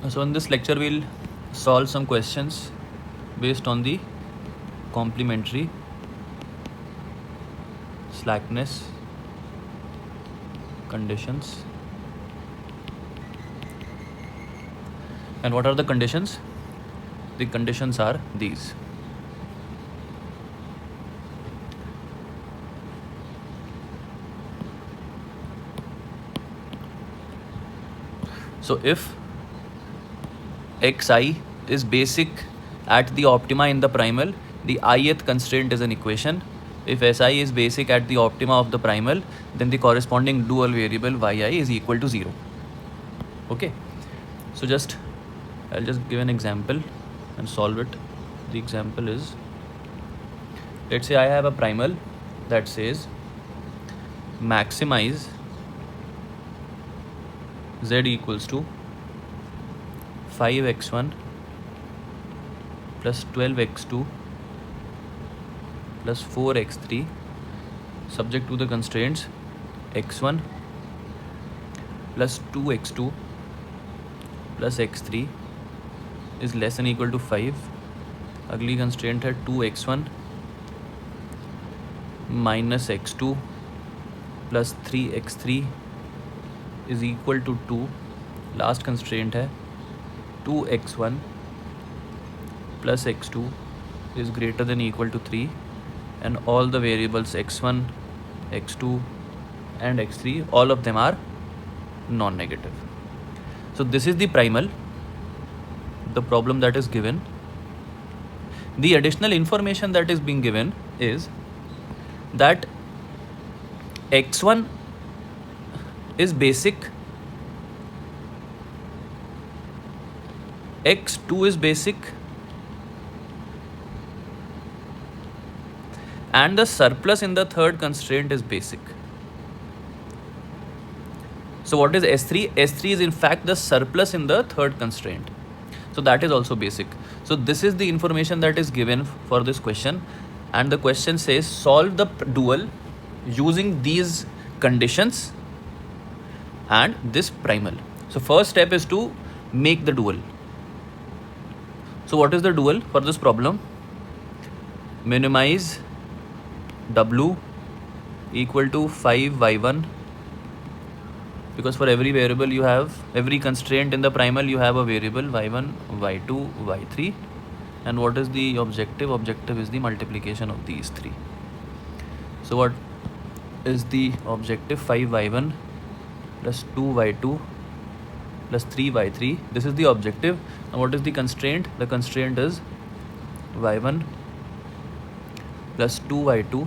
So in this lecture we'll solve some questions based on the complementary slackness conditions. And what are the conditions? The conditions are these. So if xi is basic at the optima in the primal, the ith constraint is an equation. If si is basic at the optima of the primal, then the corresponding dual variable yi is equal to 0. Okay, so I'll just give an example and solve it. The example is, let's say I have a primal that says maximize z equals to 5x1 plus 12x2 plus 4x3 subject to the constraints x1 plus 2x2 plus x3 is less than equal to 5. अगली constraint है 2x1 minus x2 plus 3x3 is equal to 2. Last constraint है 2x1 plus x2 is greater than equal to 3, and all the variables x1, x2 and x3, all of them are non-negative. So this is the primal, the problem that is given. The additional information that is being given is that x1 is basic, x2 is basic, and the surplus in the third constraint is basic. So what is S3? S3 is in fact the surplus in the third constraint. So that is also basic. So this is the information that is given for this question, and the question says solve the dual using these conditions and this primal. So first step is to make the dual. So what is the dual for this problem? Minimize w equal to 5y1, because for every variable you have, every constraint in the primal you have a variable y1, y2, y3, and what is the objective? Objective is the multiplication of these three. So what is the objective? 5y1 plus 2y2 plus 3y3. This is the objective. And what is the constraint? The constraint is y1 plus 2y2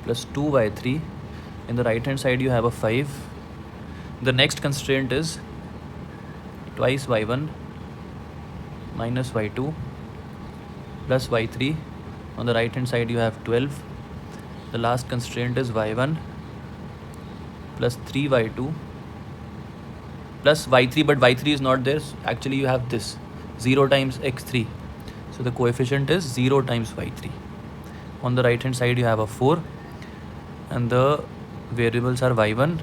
plus 2y3. In the right hand side you have a 5. The next constraint is twice y1 minus y2 plus y3. On the right hand side you have 12. The last constraint is y1 plus 3y2 plus y3, but y3 is not there. Actually you have this 0 times x3. So the coefficient is 0 times y3. On the right hand side you have a 4, and the variables are y1,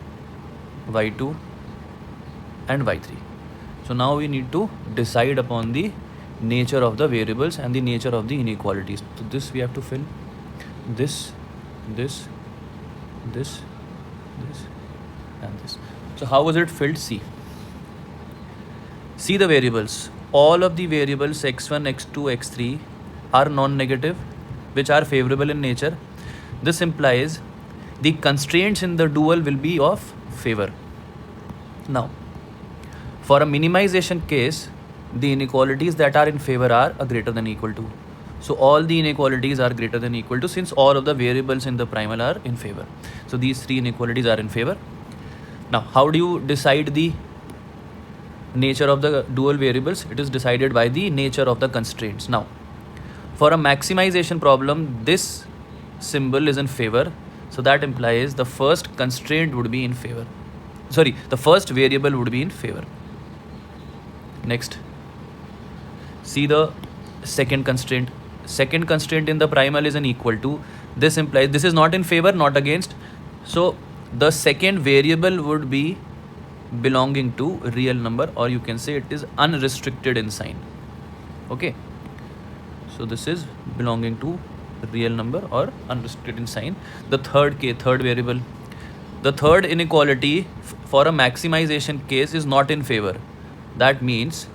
y2 and y3. So now we need to decide upon the nature of the variables and the nature of the inequalities. So this we have to fill, this, this, this, this and this. So how was it filled? See the variables. All of the variables x1, x2, x3 are non-negative, which are favorable in nature. This implies the constraints in the dual will be of favor. Now, for a minimization case, the inequalities that are in favor are greater than equal to. So all the inequalities are greater than equal to, since all of the variables in the primal are in favor. So these three inequalities are in favor. Now, how do you decide the nature of the dual variables? It is decided by the nature of the constraints. Now, for a maximization problem, this symbol is in favor. So that implies the first constraint would be in favor. The first variable would be in favor. Next, see the second constraint. Second constraint in the primal is an equal to. This implies this is not in favor, not against. So the second variable would be belonging to real number, or you can say it is unrestricted in sign. Okay, so this is belonging to real number or unrestricted in sign. The third variable, the third inequality for a maximization case is not in favor. That means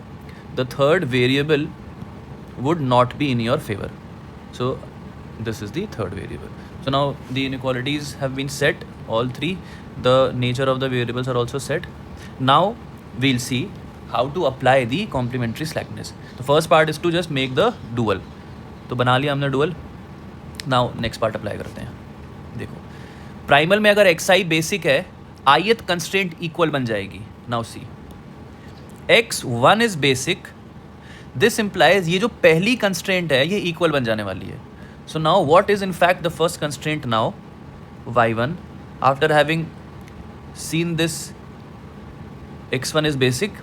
the third variable would not be in your favor. So this is the third variable. So now the inequalities have been set, all three. The nature of the variables are also set. Now we'll see how to apply the complementary slackness. The first part is to just make the dual. तो बना लिया हमने dual. Now next part apply करते हैं. देखो primal में अगर xi basic है, ith कंस्ट्रेंट इक्वल बन जाएगी. Now see, x1 is basic. This implies ये जो पहली कंस्ट्रेंट है ये इक्वल बन जाने वाली है. So now what is in fact the first constraint now? y1. After having seen this x1 is basic,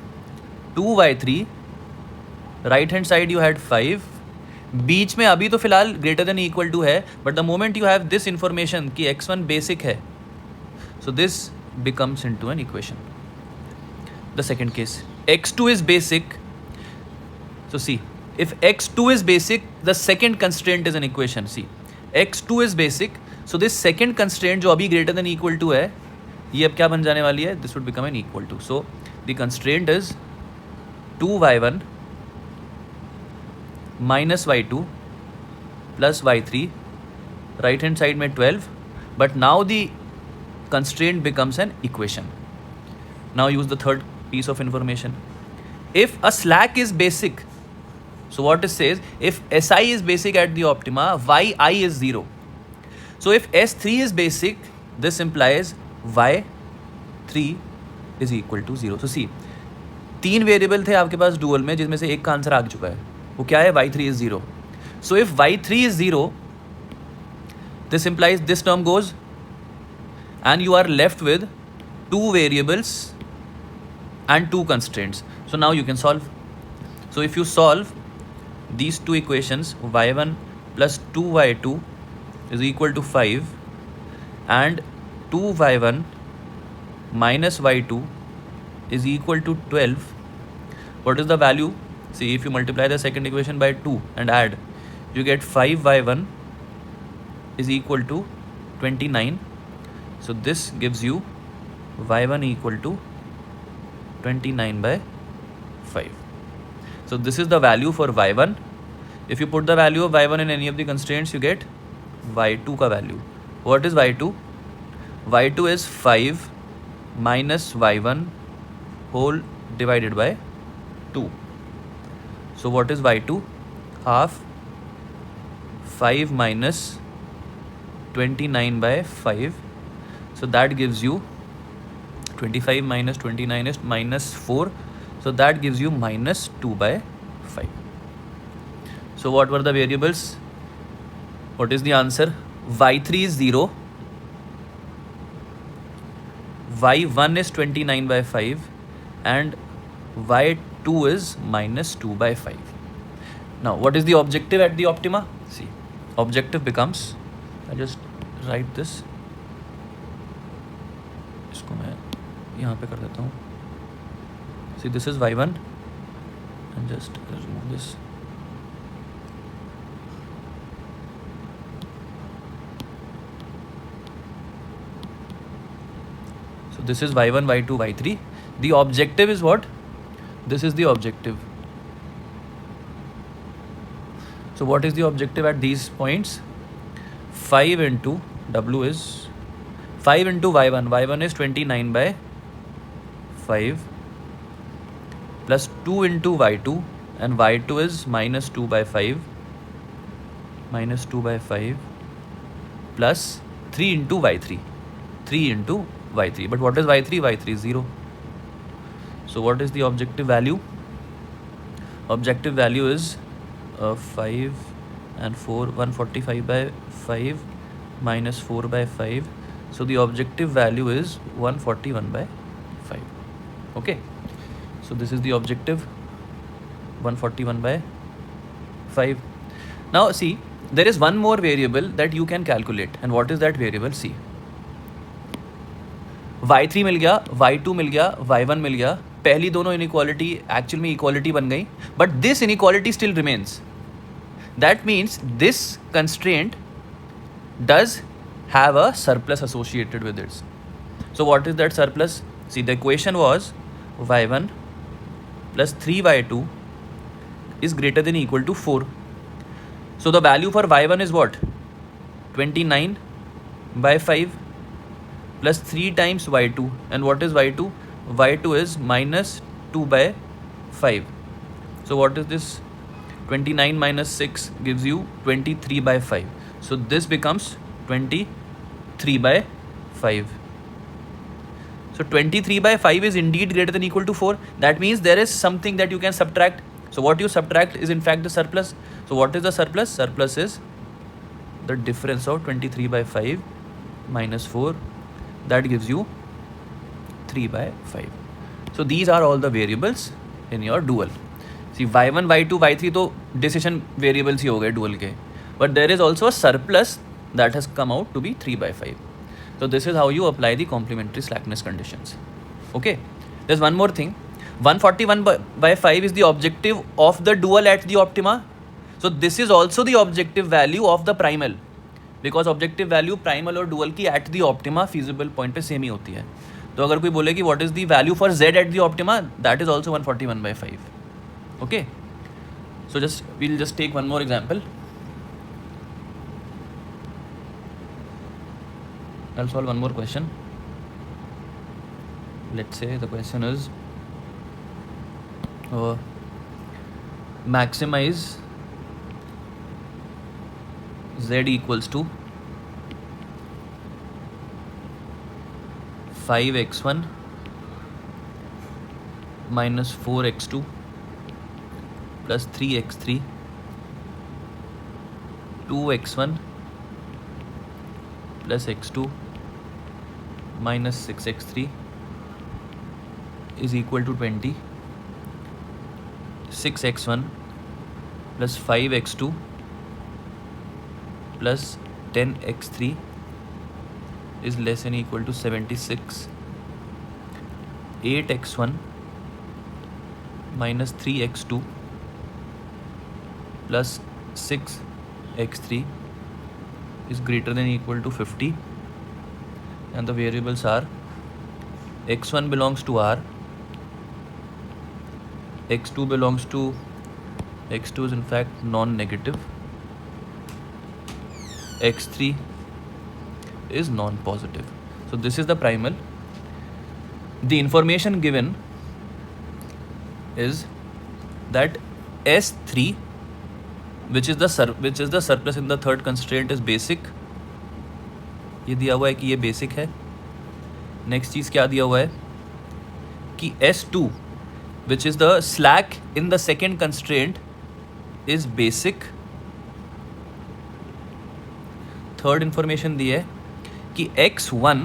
2y3, right hand side you had 5. बीच में अभी तो फिलहाल ग्रेटर देन इक्वल टू है, but the moment you have this information कि x1 basic है, so this becomes into an equation. The second case, x2 is basic. So see, if x2 is basic, the second constraint is an equation. See, x2 is basic, so this second constraint जो अभी greater than equal to है, ये अब क्या बन जाने वाली है? This would become an equal to. So the constraint is 2y1 minus y2 plus y3, right hand side में 12, but now the constraint becomes an equation. Now use the third piece of information. If a slack is basic, so what it says, if Si is basic at the optima, Yi is 0. So if S3 is basic, this implies Y3 is equal to 0. So see, तीन variable थे आपके पास dual में, जिसमें से एक का answer आ चुका है. वो क्या है? Y3 is 0. So if Y3 is 0, this implies this term goes and you are left with two variables and two constraints. So now you can solve. So if you solve these two equations, y1 plus 2y2 is equal to 5 and 2y1 minus y2 is equal to 12. What is the value? See, if you multiply the second equation by 2 and add, you get 5y1 is equal to 29. So this gives you y1 equal to 29 by 5. So this is the value for y1. If you put the value of y1 in any of the constraints, you get y2 ka value. What is y2? y2 is 5 minus y1 whole divided by 2. So what is y2? Half 5 minus 29 by 5. So that gives you 25 minus 29 is minus 4. So that gives you minus 2 by 5. So what were the variables? What is the answer? y3 is 0. y1 is 29 by 5 and y2 is minus 2 by 5. Now what is the objective at the optima? See, objective becomes, I just write this, इसको मैं यहाँ पे कर देता हूँ. See, this is y1 and just remove this. So this is y1, y2, y3. The objective is what? This is the objective. So what is the objective at these points? 5 into w is 5 into y1. y1 is 29 by 5 plus 2 into y2, and y2 is minus 2 by 5 minus 2 by 5 plus 3 into y3. 3 into y3. But what is y3? y3 is 0. So what is the objective value? Objective value is 5 and 4, 145 by 5 minus 4 by 5. So the objective value is 141 by 5. Okay. So this is the objective, 141 by 5. Now see, there is one more variable that you can calculate. And what is that variable? See, y3 मिल गया, y2 मिल गया, y1 मिल गया. पहली दोनों inequality actual में equality बन गई, but this inequality still remains. That means this constraint does have a surplus associated with it. So what is that surplus? See, the equation was y1 plus 3y2 is greater than or equal to 4. So the value for y1 is what? 29 by 5 plus 3 times y2. And what is y2? y2 is minus 2 by 5. So what is this? 29 minus 6 gives you 23 by 5. So this becomes 23 by 5. So 23 by 5 is indeed greater than or equal to 4. That means there is something that you can subtract. So what you subtract is in fact the surplus. So what is the surplus? Surplus is the difference of 23 by 5 minus 4. That gives you 3 by 5. So these are all the variables in your dual. See, y1, y2, y3 तो decision variables ही हो गए dual के. But there is also a surplus that has come out to be 3 by 5. So this is how you apply the complementary slackness conditions. Okay, there's one more thing. 141 by 5 is the objective of the dual at the optima. So this is also the objective value of the primal, because objective value primal और dual की at the optima feasible point पे same ही होती है. तो अगर कोई बोले कि what is the value for z at the optima, that is also 141 by 5. Okay, so we'll just take one more example. I'll solve one more question. Let's say the question is maximize z equals to 5x1 minus 4x2 plus 3x3 2x1 plus x2 minus 6x3 is equal to 20. 6x1 plus 5x2 plus 10x3 is less than or equal to 76. 8x1 minus 3x2 plus 6x3 is greater than or equal to 50. And the variables are x1 belongs to R, x2 belongs to, x2 is in fact non-negative, x3 is non-positive. So this is the primal. The information given is that S3, which is the surplus in the third constraint, is basic. ये दिया हुआ है कि ये basic है. Next चीज़ क्या दिया हुआ है कि S2, which is the slack in the second constraint, is basic. Third information दी है कि x1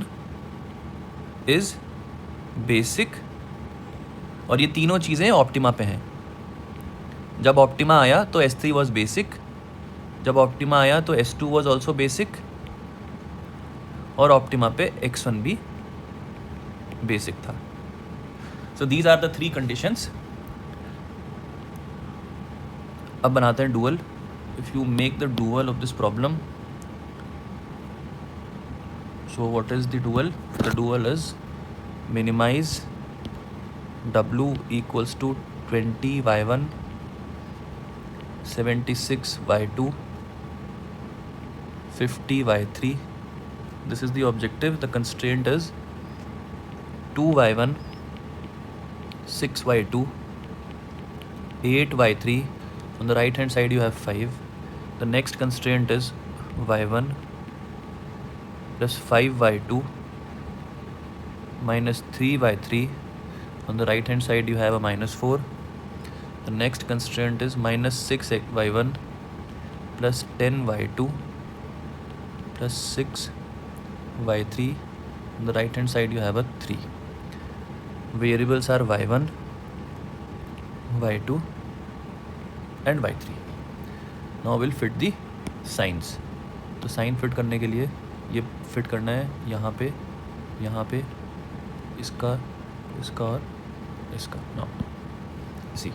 is basic, और ये तीनों चीज़ें ऑप्टिमा पे हैं. जब ऑप्टिमा आया तो S3 was basic, जब ऑप्टिमा आया तो S2 was also basic, और ऑप्टिमा पे x1 भी बेसिक था. So these are the 3 conditions. अब बनाते हैं dual. If you make the dual of this problem, so what is the dual? The dual is minimize w equals to 20y1 76y2 50y3. This is the objective. The constraint is 2y1 6y2 8y3. On the right hand side you have 5. The next constraint is y1 plus 5y2 minus 3y3. On the right hand side you have a minus 4. The next constraint is minus 6y1 plus 10y2 plus 6y3. On the right hand side you have a 3. Variables are y1, y2 and y3. Now we'll fit the signs. तो sign fit करने के लिए ये fit करना है यहाँ पे, यहाँ पे इसका इसका और इसका. Now see,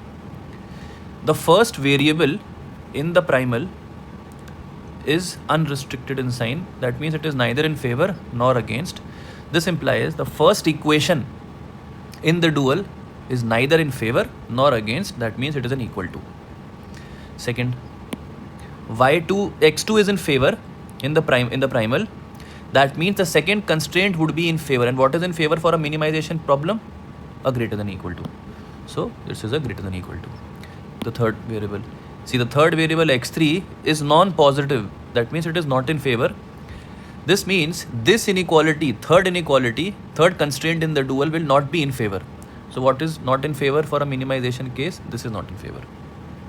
the first variable in the primal is unrestricted in sign. That means it is neither in favor nor against. This implies the first equation in the dual is neither in favor nor against. That means it is an equal to. Second, x2 is in favor in the primal. That means the second constraint would be in favor. And what is in favor for a minimization problem? A greater than equal to. So this is a greater than equal to. The third variable. See, the third variable x3 is non-positive. That means it is not in favor. This means this inequality, third constraint in the dual will not be in favor. So what is not in favor for a minimization case? This is not in favor.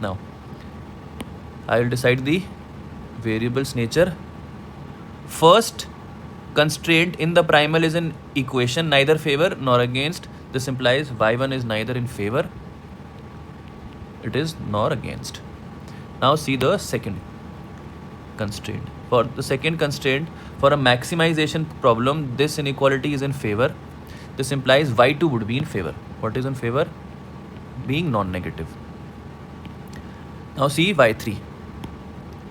Now, I will decide the variable's nature. First constraint in the primal is an equation, neither favor nor against. This implies y1 is neither in favor, it is nor against. Now see the second constraint. For the second constraint, for a maximization problem, this inequality is in favor. This implies y2 would be in favor. What is in favor? Being non-negative. Now see y3.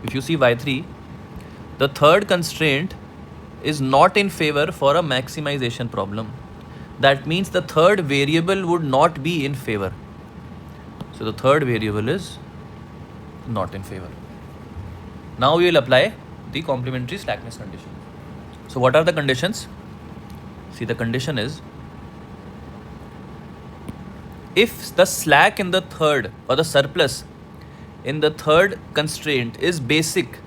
If you see y3, the third constraint is not in favor for a maximization problem. That means the third variable would not be in favor. So the third variable is not in favor. Now we will apply the complementary slackness condition. So what are the conditions? See, the condition is, if the slack in the third or the surplus in the third constraint is basic,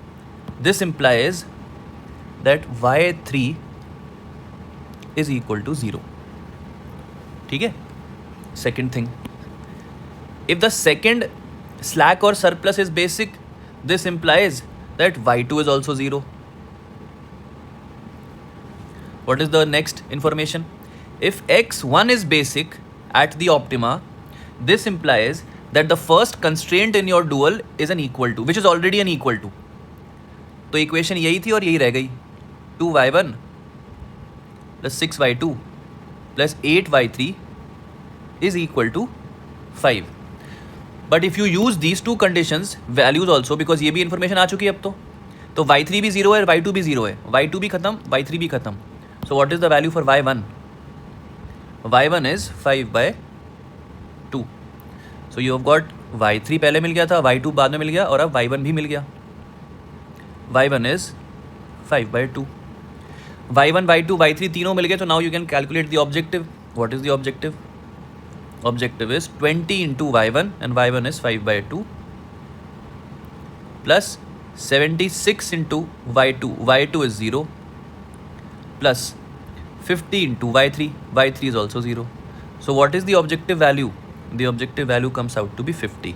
this implies that y3 is equal to 0. ठीक है? Second thing, if the second slack or surplus is basic, this implies that y2 is also 0. What is the next information? If x1 is basic at the optima, this implies that the first constraint in your dual is an equal to, which is already an equal to. तो equation यही थी और यही रह गई. 2y1 plus 6y2 plus 8y3 is equal to 5. But if you use these two conditions, values also, because ये भी information आ चुकी है अब तो y3 भी 0 है, y2 भी 0 है, y2 भी खत्म, y3 भी खत्म. So what is the value for y1? y1 is 5 by 2. So you have got y3 पहले मिल गया था, y2 बाद में मिल गया और अब y1 भी मिल गया. y1 is 5 by 2. y1, y2, y3 तीनों मिल गए. तो now you can calculate the objective. What is the objective? Objective is 20 into y1 and y1 is 5 by 2 plus 76 into y2, y2 is 0 plus 50 into y3, y3 is also 0. So what is the objective value? The objective value comes out to be 50.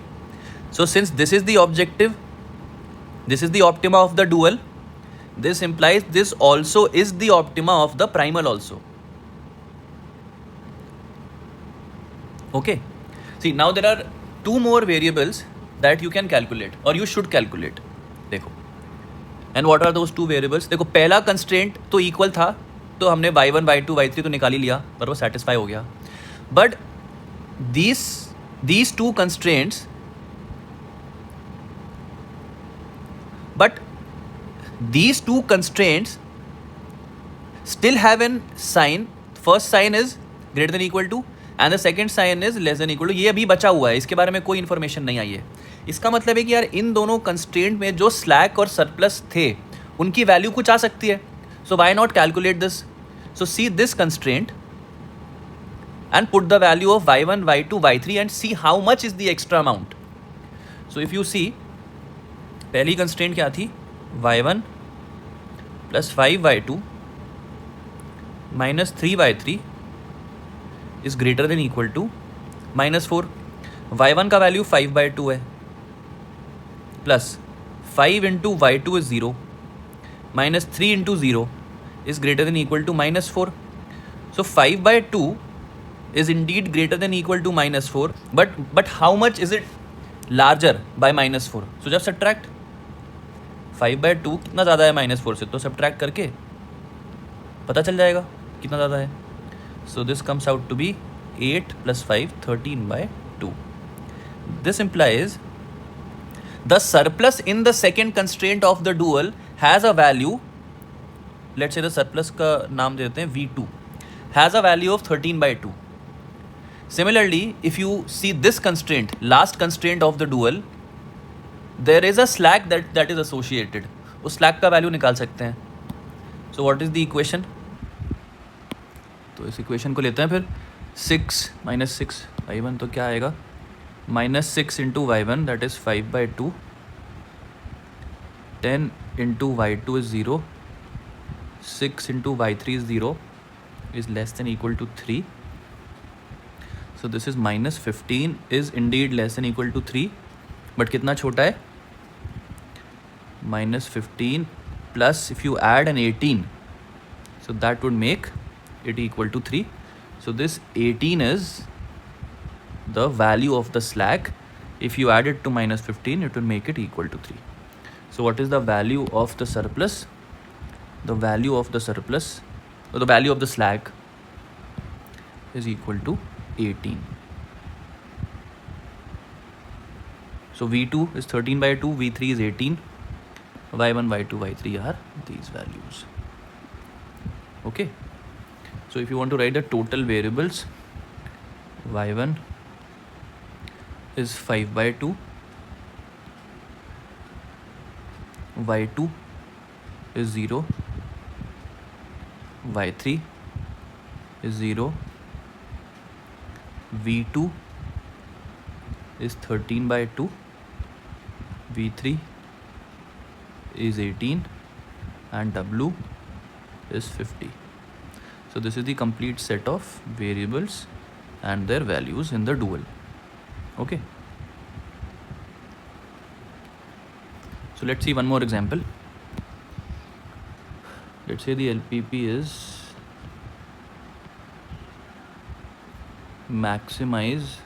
So since this is the objective, this is the optima of the dual, this implies this also is the optima of the primal also. Okay. See, now there are two more variables that you can calculate or you should calculate. देखो. And what are those two variables? देखो, पहला constraint तो equal था, तो हमने y1, y2, y3 तो निकाल ही लिया, पर वो satisfy हो गया. But these two constraints, still have an sign. First sign is greater than equal to and the second sign is less than equal to. ये अभी बचा हुआ है, इसके बारे में कोई इन्फॉर्मेशन नहीं आई है. इसका मतलब है कि यार इन दोनों कंस्ट्रेंट में जो स्लैक और सरप्लस थे उनकी वैल्यू कुछ आ सकती है. So why not calculate this? So see this constraint and put the value of y1, y2, y3 and see how much is the extra amount. So if you see, पहली constraint क्या थी? y1 plus 5y2 minus 3y3 is greater than equal to minus 4. y1 का value 5 by 2 है plus 5 into y2 is 0 minus 3 into 0 is greater than equal to minus 4. So 5 by 2 is indeed greater than equal to minus 4, but how much is it larger by minus 4? So just subtract 5 by 2 कितना ज़्यादा है minus 4 से, तो subtract करके पता चल जाएगा कितना ज़्यादा है. So this comes out to be 8 plus 5, 13 by 2. This implies the surplus in the second constraint of the dual has a value, let's say the surplus का नाम देते हैं V2, has a value of 13 by 2. Similarly, if you see this constraint, last constraint of the dual, there is a slack that is associated. उस slack का value निकाल सकते हैं. So what is the equation? तो इस equation को लेते हैं फिर 6 minus 6 y1 तो क्या आएगा, minus 6 into y1 that is 5 by 2, 10 into y2 is 0, 6 into y3 is 0, is less than equal to 3. So this is minus 15 is indeed less than equal to 3, but कितना छोटा है, minus 15 plus if you add an 18, so that would make it equal to 3. So this 18 is the value of the slack. If you add it to minus 15, it will make it equal to 3. So what is the value of the surplus? The value of the surplus, or the value of the slack, is equal to 18. So V2 is 13 by 2, V3 is 18, y1, y2, y3 are these values. Okay. So if you want to write the total variables, y1 is 5 by 2, y2 is 0, y3 is 0, v2 is 13 by 2, v3 is 18, and w is 50. So this is the complete set of variables and their values in the dual. Okay. So let's see one more example. Let's say the LPP is maximize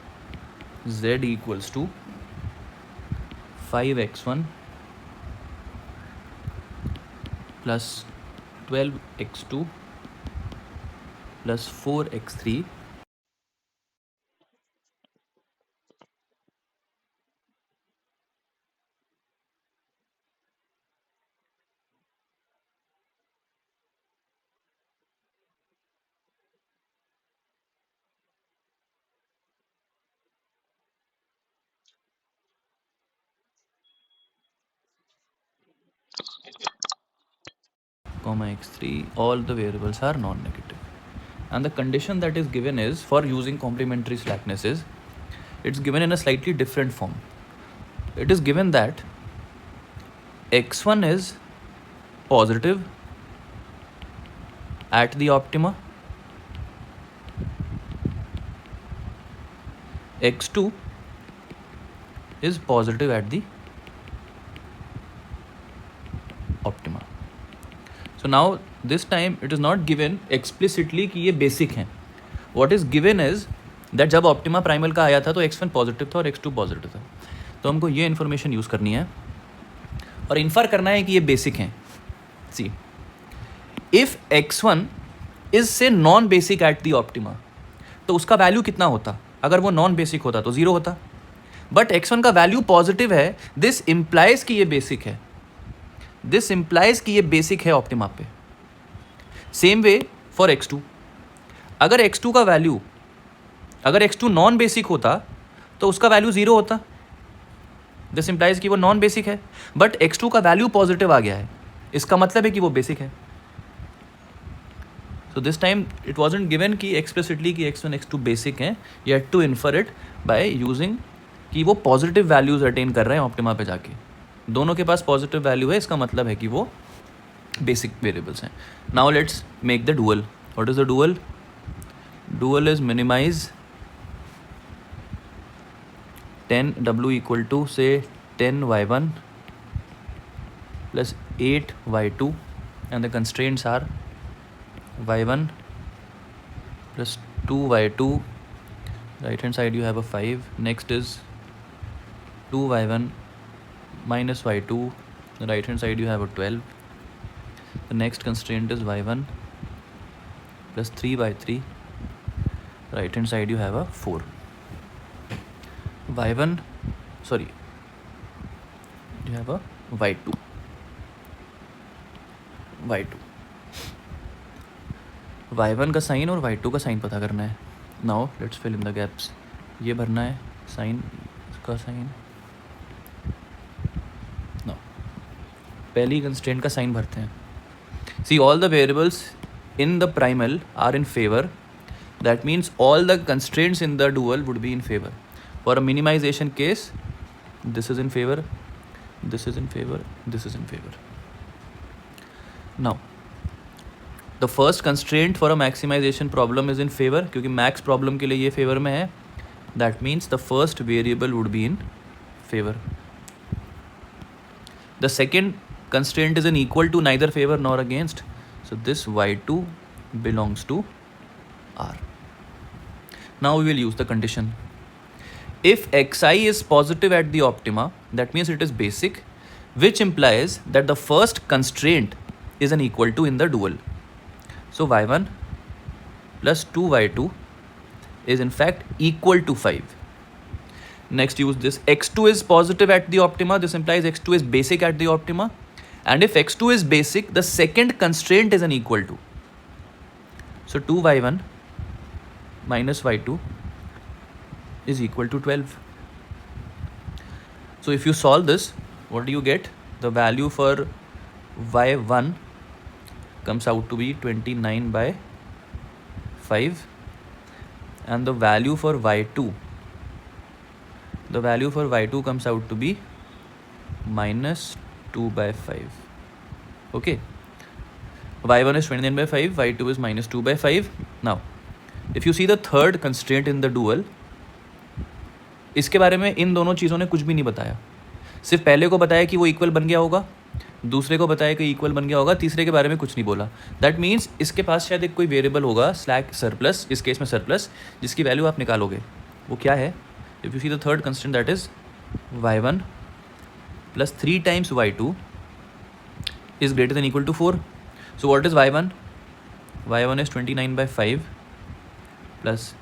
z equals to 5x1 plus 12x2 plus 4x3 comma x3, all the variables are non-negative. And the condition that is given is, for using complementary slackness, is it's given in a slightly different form. It is given that x1 is positive at the optima, x2 is positive at the optima. So now this time it is not given explicitly कि ये basic हैं. What is given is that जब optima primal का आया था तो x1 positive था और x2 positive था. तो हमको ये information use करनी है और infer करना है कि ये basic हैं. See, if x1 is say non-basic at the optima, तो उसका value कितना होता? अगर वो non-basic होता तो 0 होता. But x1 का value positive है, this implies कि ये basic है. This implies कि ये बेसिक है ऑप्टिमा पे. Same way for x2. अगर x2 का वैल्यू, अगर x2 नॉन बेसिक होता तो उसका वैल्यू 0 होता. दिस इंप्लाइज कि वो नॉन बेसिक है, बट x2 का वैल्यू पॉजिटिव आ गया है, इसका मतलब है कि वो बेसिक है. So this time it wasn't given कि एक्सप्लिसिटली कि x1 x2 बेसिक हैं. You had to infer it by using कि वो पॉजिटिव वैल्यूज अटेन कर रहे हैं ऑप्टिमा पे जाके. दोनों के पास पॉजिटिव वैल्यू है, इसका मतलब है कि वो बेसिक वेरिएबल्स हैं. Now let's make the dual. What is the dual? Dual is minimize 10w equal to say 10y1 plus 8y2 and the constraints are y1 plus 2y2, right hand side you have a 5, next is 2y1 minus y2, the right hand side you have a 12, the next constraint is y1 plus 3 by 3, right hand side you have a 4. y1, sorry, you have a y2. y1 का sign और y2 का sign पता करना है. Now let's fill in the gaps. ये भरना है sign का साइन. नाउ पहली कंस्ट्रेंट का साइन भरते हैं. See all the variables in the primal are in favor. That means all the constraints in the dual would be in favor. For a minimization case, this is in favor, this is in favor, this is in favor. Now the first constraint for a maximization problem is in favor क्योंकि max problem के लिए ये favor में है. That means the first variable would be in favor. The second constraint is in equal to neither favor nor against. So this y2 belongs to R. Now we will use the condition. If xi is positive at the optima, that means it is basic, which implies that the first constraint is an equal to in the dual. So y1 plus 2y2 is in fact equal to 5. Next use this. x2 is positive at the optima. This implies x2 is basic at the optima. And if x2 is basic, the second constraint is an equal to. So 2y1 minus y2 is equal to 12. So if you solve this, what do you get? The value for y1 comes out to be 29 by 5. And the value for y2, comes out to be minus 2 by 5. Okay, y1 is 29 by 5, y2 is minus 2 by 5. Now if you see the third constraint in the dual, इसके बारे में इन दोनों चीज़ों ने कुछ भी नहीं बताया. सिर्फ पहले को बताया कि वो इक्वल बन गया होगा, दूसरे को बताया कि इक्वल बन गया होगा, तीसरे के बारे में कुछ नहीं बोला. दैट मीन्स इसके पास शायद एक कोई वेरिएबल होगा स्लैक सरप्लस, इस केस में सरप्लस, जिसकी वैल्यू आप निकालोगे. वो क्या है? If you see the third constant, that is y1 plus 3 times y2 is greater than equal to 4. So what is y1? y1 is 29 by 5 plus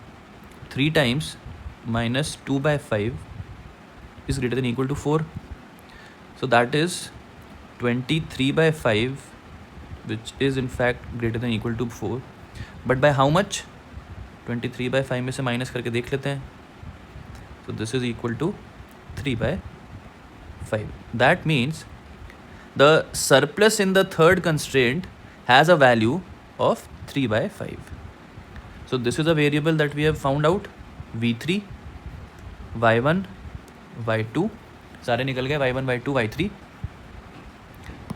3 times minus 2 by 5 is greater than equal to 4. So that is 23 by 5, which is in fact greater than equal to 4. But by how much? 23 by 5 में से minus करके देख लेते हैं. So this is equal to 3 by 5. That means the surplus in the third constraint has a value of 3 by 5. So this is a variable that we have found out. v3, y1, y2 सारे निकल गए, y1, y2, y3.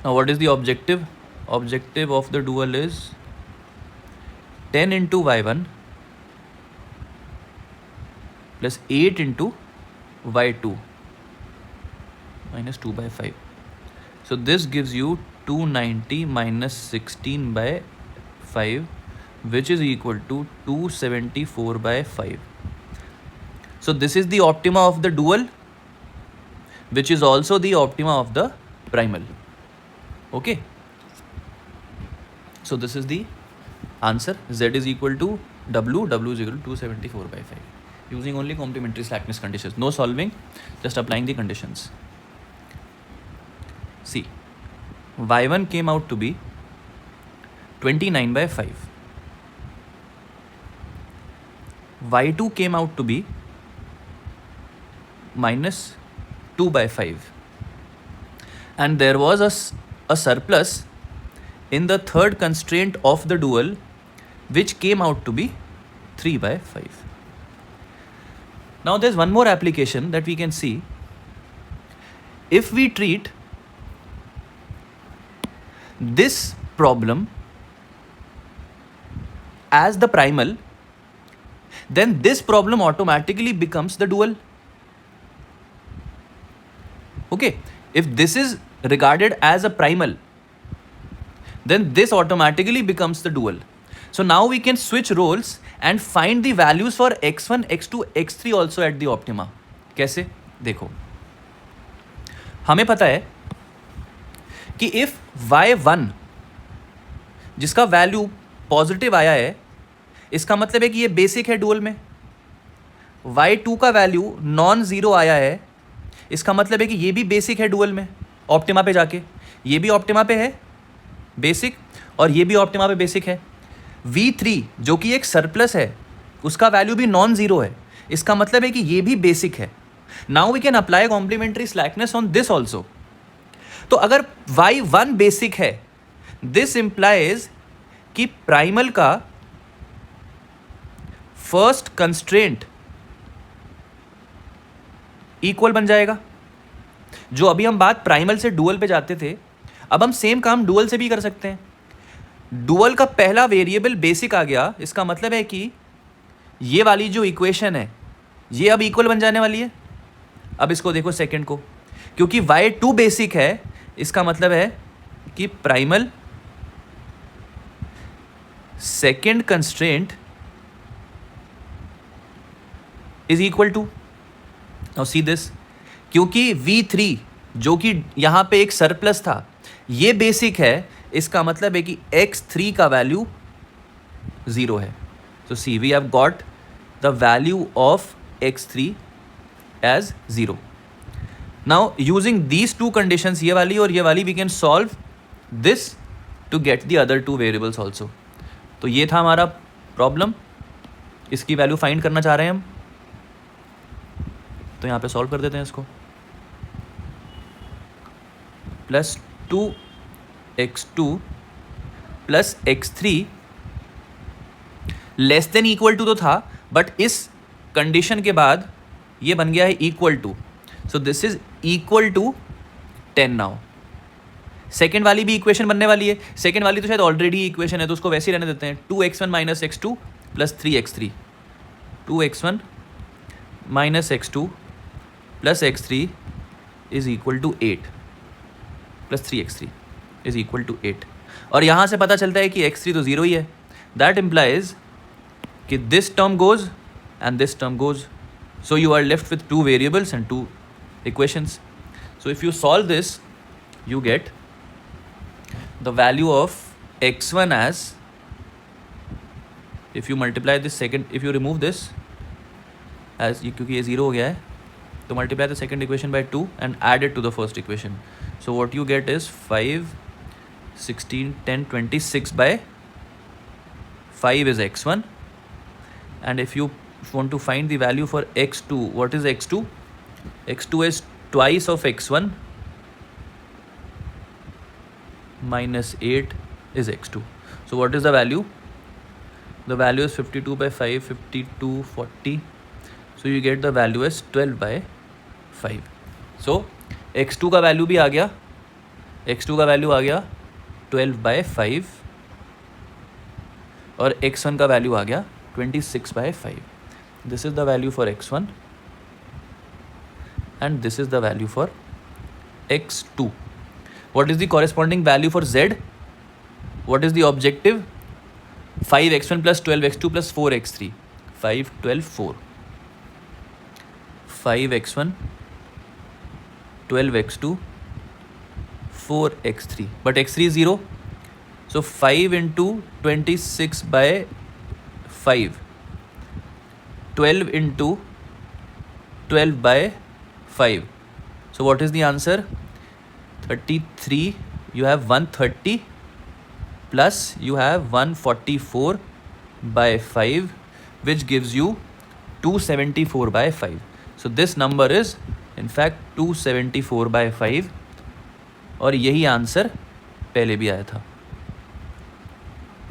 Now what is the objective? Objective of the dual is 10 into y1 plus 8 into y2 minus 2 by 5. So this gives you 290 minus 16 by 5, which is equal to 274 by 5. So this is the optima of the dual, which is also the optima of the primal. Okay. So this is the answer. Z is equal to W, W is equal to 274 by 5. Using only complementary slackness conditions. No solving, just applying the conditions. See, y1 came out to be 29 by 5. y2 came out to be minus 2 by 5. And there was a surplus in the third constraint of the dual, which came out to be 3 by 5. Now there's one more application that we can see. If we treat this problem as the primal, then this problem automatically becomes the dual. Okay, if this is regarded as a primal, then this automatically becomes the dual. So now we can switch roles and find the values for x1, x2, x3 also at the optima. कैसे? देखो, हमें पता है कि if y1 जिसका value positive आया है इसका मतलब है कि ये बेसिक है डुअल में। y2 का वैल्यू नॉन ज़ीरो आया है, इसका मतलब है कि ये भी बेसिक है डुअल में। ऑप्टिमा पे जाके ये भी ऑप्टिमा पे है बेसिक, और ये भी ऑप्टिमा पे बेसिक है। v3 जो कि एक सरप्लस है, उसका वैल्यू भी नॉन ज़ीरो है, इसका मतलब है कि ये भी बेसिक है। Now we can apply complementary slackness on this also. तो अगर y1 बेसिक है, दिस इंप्लाइज कि प्राइमल का फर्स्ट कंस्ट्रेंट इक्वल बन जाएगा। जो अभी हम बात प्राइमल से डुअल पे जाते थे, अब हम सेम काम डुअल से भी कर सकते हैं। डुअल का पहला वेरिएबल बेसिक आ गया, इसका मतलब है कि ये वाली जो इक्वेशन है ये अब इक्वल बन जाने वाली है। अब इसको देखो सेकंड को, क्योंकि y2 बेसिक है, इसका मतलब है कि primal second constraint is equal to, now see this, क्योंकि v3 जो कि यहां पे एक सरप्लस था ये बेसिक है, इसका मतलब है कि x3 का वैल्यू 0 है। So see, we have got the value of x3 as 0. Now using these two conditions, ये वाली और ये वाली, we can solve this to get the other two variables also. तो ये था हमारा प्रॉब्लम, इसकी वैल्यू फाइंड करना चाह रहे हैं हम, तो यहाँ पे सॉल्व कर देते हैं इसको। Plus 2x2 plus x3 less than equal to तो था, बट इस कंडीशन के बाद ये बन गया है equal to. So this is equal to 10 now. Second वाली भी इक्वेशन बनने वाली है, सेकेंड वाली तो शायद ऑलरेडी इक्वेशन है तो उसको वैसे ही रहने देते हैं। 2x1 minus x2 plus 3x3, 2x1 minus x2 plus x3 is equal to 8 plus 3x3 is equal to 8। और यहाँ से पता चलता है कि x3 तो 0 ही है। दैट इम्प्लाइज कि this term goes and this term goes, so you are left with 2 variables and 2 equations. So if you solve this, you get the value of x1 as, if you multiply this second, if you remove this as, क्योंकि ये 0 हो गया है, तो multiply the second equation by 2 and add it to the first equation. So what you get is 5, 16, 10, 26 by 5 is x1, and if you want to find the value for x2, what is x2? x2 is twice of x1 minus 8 is x2. So what is the value? The value is 52 by 5, 52, 40. So you get the value as 12 by 5. So x2 का value भी आ गया, x2 का value आ गया 12 by 5 और x1 का value आ गया 26 by 5. This is the value for x1 and this is the value for x2. What is the corresponding value for z? What is the objective? 5x1 plus 12x2 plus 4x3. 5, 12, 4. 5x1, 12x2, 4x3. But x3 is 0. So 5 into 26 by 5. 12 into 12 by 5. So what is the answer? 33, you have 130 plus you have 144 by 5, which gives you 274 by 5. So this number is in fact 274 by 5 और यही answer पहले भी आया था,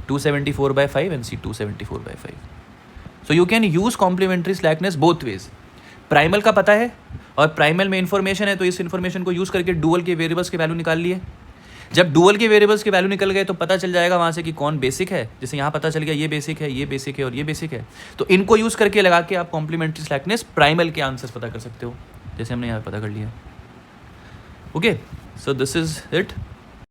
274 by 5 and see 274 by 5. So you can use complementary slackness both ways. Primal का पता है और प्राइमल में इन्फॉर्मेशन है, तो इस इन्फॉर्मेशन को यूज़ करके डुअल के वेरिएबल्स के वैल्यू निकाल लिए। जब डुअल के वेरिएबल्स के वैल्यू निकल गए तो पता चल जाएगा वहाँ से कि कौन बेसिक है। जैसे यहाँ पता चल गया ये बेसिक है, ये बेसिक है और ये बेसिक है, तो इनको यूज़ करके लगा के आप कॉम्प्लीमेंट्री स्लैकनेस प्राइमल के आंसर्स पता कर सकते हो, जैसे हमने यहाँ पता कर लिया। Okay, so this is it.